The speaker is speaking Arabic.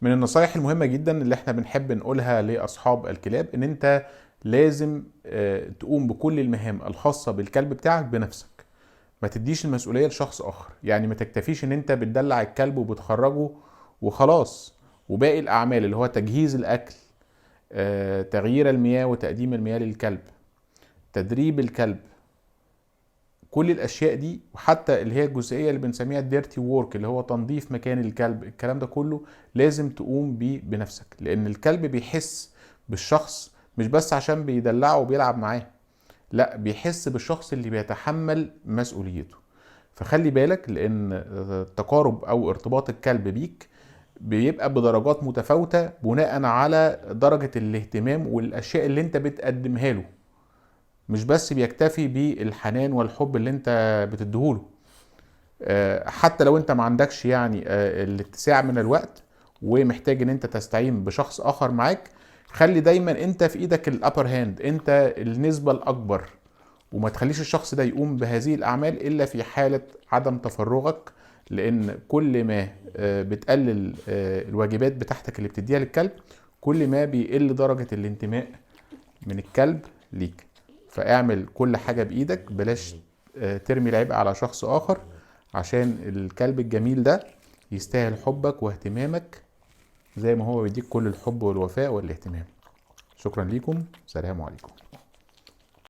من النصايح المهمة جدا اللي احنا بنحب نقولها لأصحاب الكلاب ان انت لازم تقوم بكل المهام الخاصة بالكلب بتاعك بنفسك. ما تديش المسؤولية لشخص آخر، يعني ما تكتفيش ان انت بتدلع الكلب وبتخرجه وخلاص، وباقي الأعمال اللي هو تجهيز الأكل، تغيير المياه وتقديم المياه للكلب، تدريب الكلب، كل الاشياء دي، وحتى اللي هي الجزئيه اللي بنسميها الديرتي وورك اللي هو تنظيف مكان الكلب، الكلام ده كله لازم تقوم بيه بنفسك، لان الكلب بيحس بالشخص مش بس عشان بيدلعه وبيلعب معاه، لا بيحس بالشخص اللي بيتحمل مسؤوليته. فخلي بالك، لان تقارب او ارتباط الكلب بيك بيبقى بدرجات متفاوتة بناء على درجة الاهتمام والاشياء اللي انت بتقدمها له، مش بس بيكتفي بالحنان والحب اللي انت بتديهوله. حتى لو انت ما عندكش يعني الاتساع من الوقت ومحتاج ان انت تستعين بشخص اخر معاك، خلي دايما انت في ايدك الابر هاند، انت النسبة الاكبر، وما تخليش الشخص ده يقوم بهذه الاعمال الا في حالة عدم تفرغك، لان كل ما بتقلل الواجبات بتاعتك اللي بتديها للكلب، كل ما بيقل درجة الانتماء من الكلب ليك. فاعمل كل حاجة بإيدك، بلاش ترمي العبء على شخص آخر، عشان الكلب الجميل ده يستاهل حبك واهتمامك زي ما هو بيديك كل الحب والوفاء والاهتمام. شكرا ليكم، سلام عليكم.